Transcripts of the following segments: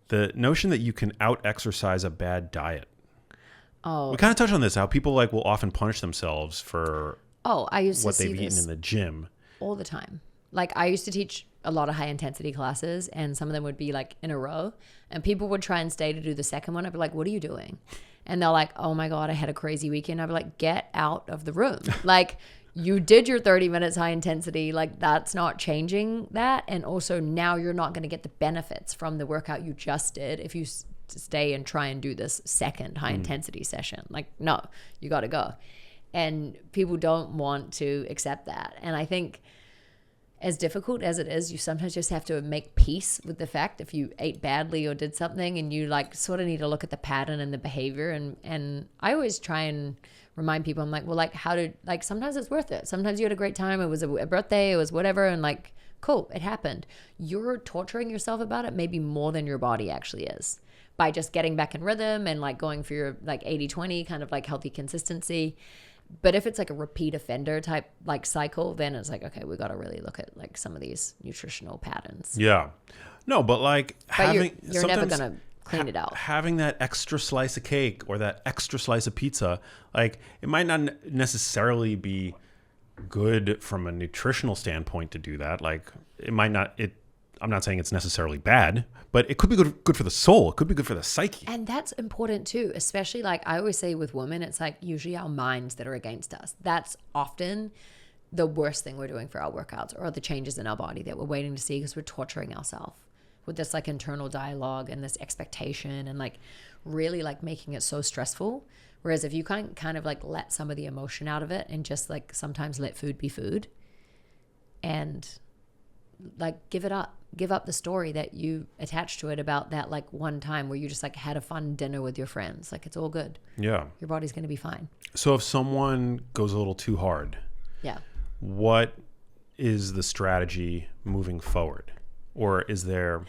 the notion that you can out-exercise a bad diet. Oh. We kind of touched on this, how people like will often punish themselves for I used to what see they've eaten this in the gym. all the time. Like I used to teach a lot of high intensity classes, and some of them would be like in a row, and people would try and stay to do the second one. I'd be like, what are you doing? And they're like, oh my God, I had a crazy weekend. I'd be like, get out of the room. Like you did your 30 minutes high intensity. Like that's not changing that. And also now you're not going to get the benefits from the workout you just did if you stay and try and do this second high intensity session. Like, no, you got to go. And people don't want to accept that. And I think as difficult as it is, you sometimes just have to make peace with the fact if you ate badly or did something, and you like sort of need to look at the pattern and the behavior. And I always try and remind people, I'm like, well, like sometimes it's worth it. Sometimes you had a great time. It was a birthday, it was whatever. And like, cool, it happened. You're torturing yourself about it maybe more than your body actually is, by just getting back in rhythm and like going for your like 80-20 kind of like healthy consistency. But if it's like a repeat offender type like cycle, then it's like, okay, we got to really look at like some of these nutritional patterns. Yeah. No, but like having, you're never going to clean it out. Having that extra slice of cake or that extra slice of pizza, like it might not necessarily be good from a nutritional standpoint to do that. Like it might not, I'm not saying it's necessarily bad, but it could be good for the soul. It could be good for the psyche. And that's important too, especially like I always say with women, it's like usually our minds that are against us. That's often the worst thing we're doing for our workouts, or the changes in our body that we're waiting to see, because we're torturing ourselves with this like internal dialogue and this expectation and like really like making it so stressful. Whereas if you can kind of like let some of the emotion out of it and just like sometimes let food be food and like give up the story that you attach to it about that like one time where you just like had a fun dinner with your friends. Like it's all good. Yeah. Your body's going to be fine. So if someone goes a little too hard, yeah, what is the strategy moving forward? Or is there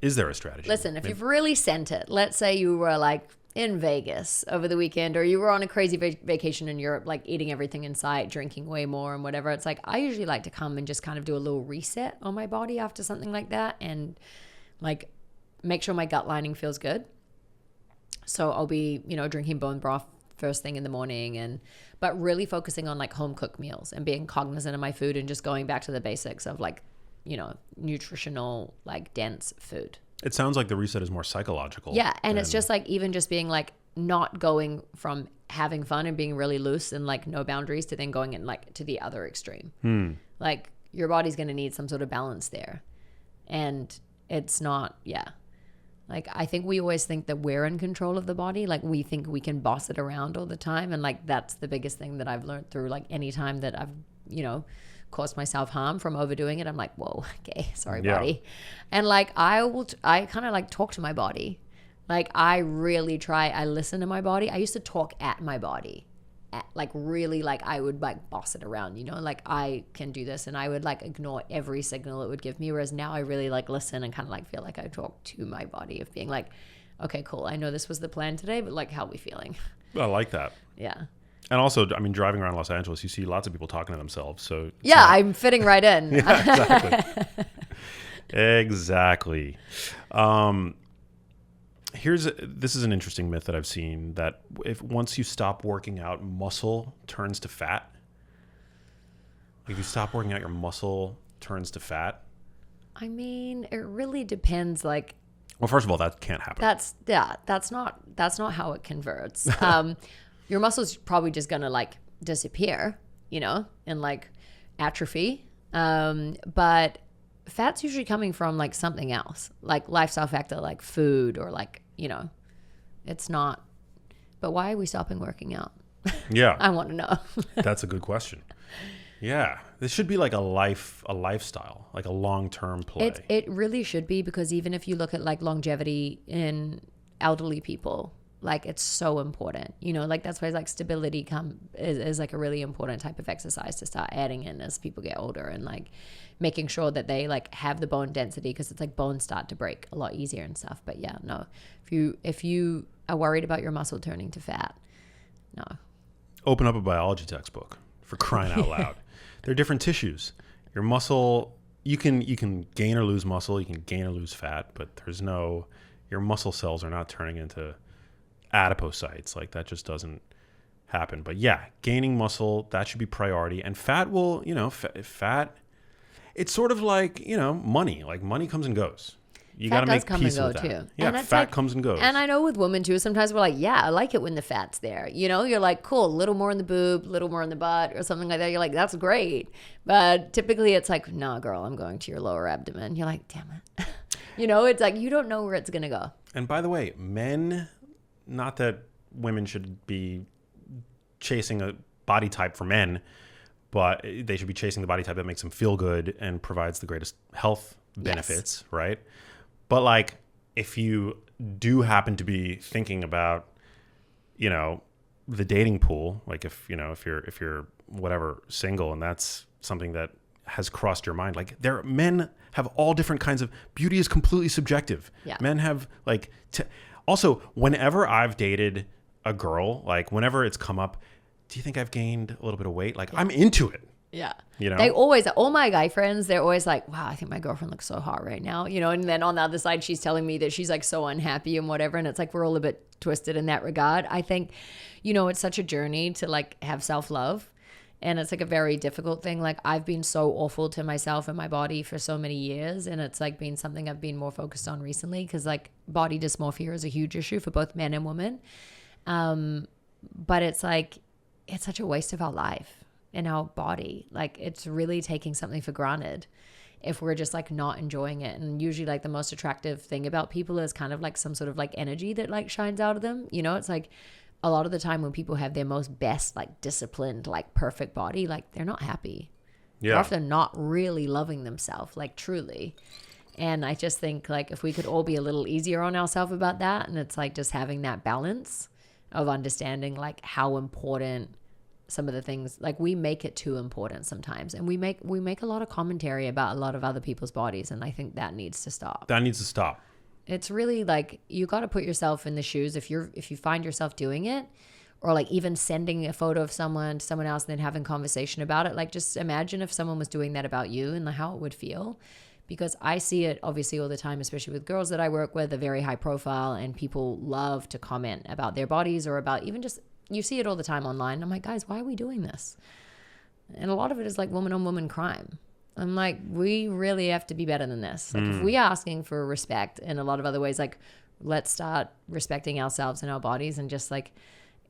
a strategy? Listen, if you've really sent it, let's say you were like in Vegas over the weekend, or you were on a crazy vacation in Europe, like eating everything in sight, drinking way more and whatever. It's like, I usually like to come and just kind of do a little reset on my body after something like that, and like make sure my gut lining feels good. So I'll be, drinking bone broth first thing in the morning, but really focusing on like home cooked meals and being cognizant of my food and just going back to the basics of like, nutritional, like dense food. It sounds like the reset is more psychological. Yeah. And it's just like, even just being like not going from having fun and being really loose and like no boundaries to then going in like to the other extreme. Like your body's going to need some sort of balance there. And it's not, like, I think we always think that we're in control of the body. Like we think we can boss it around all the time. And like, that's the biggest thing that I've learned through like any time that I've, caused myself harm from overdoing it. I'm like, whoa, okay, sorry, body. And like, I kind of like talk to my body. Like I really try, I listen to my body. I used to talk at my body. Like really, like I would like boss it around, like I can do this, and I would like ignore every signal it would give me. Whereas now I really like listen and kind of like feel like I talk to my body, of being like, okay, cool. I know this was the plan today, but like, how are we feeling? I like that. Yeah. And also, I mean, driving around Los Angeles, you see lots of people talking to themselves. So I'm fitting right in. Yeah, exactly. This is an interesting myth that I've seen, that if once you stop working out, muscle turns to fat. If you stop working out, your muscle turns to fat. I mean, it really depends. Like, well, first of all, that can't happen. That's not how it converts. Your muscle's probably just gonna like disappear, and like atrophy. But fat's usually coming from like something else, like lifestyle factor, like food, or like, it's not. But why are we stopping working out? Yeah. I want to know. That's a good question. Yeah. This should be like a lifestyle, like a long-term play. It really should be, because even if you look at like longevity in elderly people, like it's so important, like that's why like stability is like a really important type of exercise to start adding in as people get older, and like making sure that they like have the bone density, because it's like bones start to break a lot easier and stuff. But yeah, no, if you are worried about your muscle turning to fat, no. Open up a biology textbook, for crying out loud. They're different tissues. Your muscle, you can gain or lose muscle, you can gain or lose fat, but your muscle cells are not turning into adipocytes. Like that just doesn't happen. But yeah, gaining muscle, that should be priority. And fat will, fat, it's sort of like, money. Like money comes and goes. You got to make peace with that. Too. Yeah, and fat comes and goes. And I know with women too, sometimes we're like, yeah, I like it when the fat's there. You're like, cool, a little more in the boob, a little more in the butt or something like that. You're like, that's great. But typically it's like, no, girl, I'm going to your lower abdomen. You're like, damn it. It's like, you don't know where it's going to go. And by the way, men, not that women should be chasing a body type for men, but they should be chasing the body type that makes them feel good and provides the greatest health benefits, yes. Right? But like, if you do happen to be thinking about, the dating pool, like if you're whatever single, and that's something that has crossed your mind, like men have all different kinds of beauty is completely subjective. Yeah. Men have like, also whenever I've dated a girl, like whenever it's come up, do you think I've gained a little bit of weight? Like I'm into it. Yeah. They always, all my guy friends, they're always like, wow, I think my girlfriend looks so hot right now. And then on the other side, she's telling me that she's like so unhappy and whatever. And it's like, we're all a bit twisted in that regard. I think, it's such a journey to like have self-love. And it's like a very difficult thing. Like I've been so awful to myself and my body for so many years. And it's like been something I've been more focused on recently because like body dysmorphia is a huge issue for both men and women. But it's like, it's such a waste of our life. In our body. Like it's really taking something for granted if we're just like not enjoying it. And usually like the most attractive thing about people is kind of like some sort of like energy that like shines out of them. It's like a lot of the time when people have their most best like disciplined like perfect body, like they're not happy. Yeah. They're often not really loving themselves like truly. And I just think like if we could all be a little easier on ourselves about that, and it's like just having that balance of understanding like how important some of the things, like we make it too important sometimes, and we make a lot of commentary about a lot of other people's bodies, and I think that needs to stop. That needs to stop. It's really like you got to put yourself in the shoes if you find yourself doing it, or like even sending a photo of someone to someone else and then having conversation about it. Like just imagine if someone was doing that about you and how it would feel. Because I see it obviously all the time, especially with girls that I work with, a very high profile, and people love to comment about their bodies or about even just, you see it all the time online. I'm like, guys, why are we doing this? And a lot of it is like woman on woman crime. I'm like, we really have to be better than this. Like if we are asking for respect in a lot of other ways, like let's start respecting ourselves and our bodies, and just like,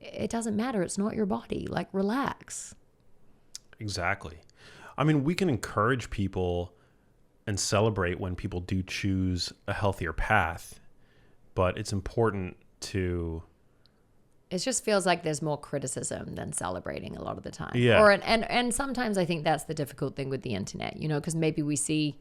it doesn't matter. It's not your body. Like relax. Exactly. I mean, we can encourage people and celebrate when people do choose a healthier path, but it's important to... It just feels like there's more criticism than celebrating a lot of the time. Yeah. And sometimes I think that's the difficult thing with the internet, because maybe we see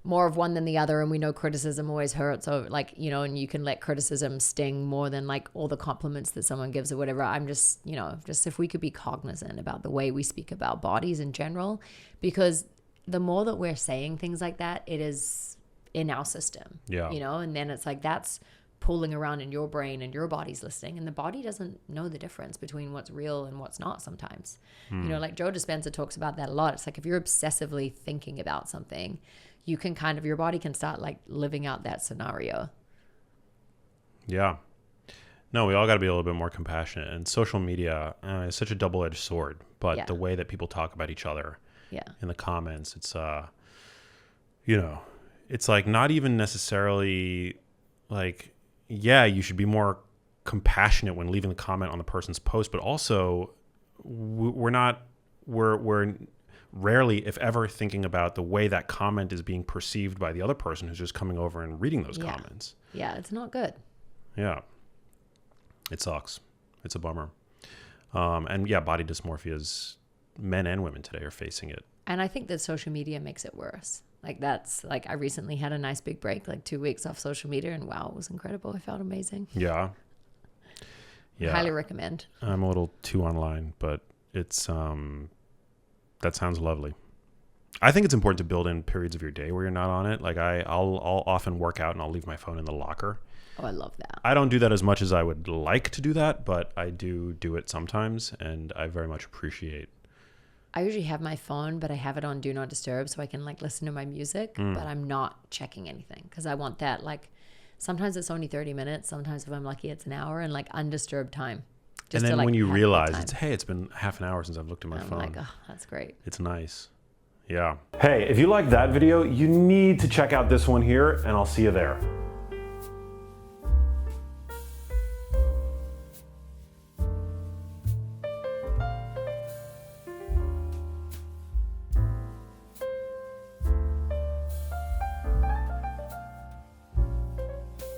more of one than the other, and we know criticism always hurts. So like, and you can let criticism sting more than like all the compliments that someone gives or whatever. I'm just, just if we could be cognizant about the way we speak about bodies in general, because the more that we're saying things like that, it is in our system. Yeah. And then it's like that's pulling around in your brain and your body's listening, and the body doesn't know the difference between what's real and what's not sometimes. Like Joe Dispenza talks about that a lot. It's like if you're obsessively thinking about something, you can your body can start like living out that scenario. Yeah. No, we all got to be a little bit more compassionate, and social media is such a double-edged sword, but the way that people talk about each other in the comments, it's it's like not even necessarily like, you should be more compassionate when leaving a comment on the person's post, but also we're rarely, if ever, thinking about the way that comment is being perceived by the other person who's just coming over and reading those comments. Yeah, it's not good. Yeah. It sucks. It's a bummer. And body dysmorphia is, men and women today are facing it. And I think that social media makes it worse. Like that's like, I recently had a nice big break, like 2 weeks off social media, and wow, it was incredible. I felt amazing. Yeah. Yeah. Highly recommend. I'm a little too online, but it's, that sounds lovely. I think it's important to build in periods of your day where you're not on it. Like I'll often work out and I'll leave my phone in the locker. Oh, I love that. I don't do that as much as I would like to do that, but I do it sometimes, and I very much appreciate I usually have my phone, but I have it on Do Not Disturb so I can like listen to my music, but I'm not checking anything because I want that like, sometimes it's only 30 minutes. Sometimes if I'm lucky, it's an hour and like undisturbed time. And Just then to, like, when you have realize that it's, time. hey, it's been half an hour since I've looked at my I'm phone. like, oh, that's great. It's nice. Yeah. Hey, if you liked that video, you need to check out this one here, and I'll see you there.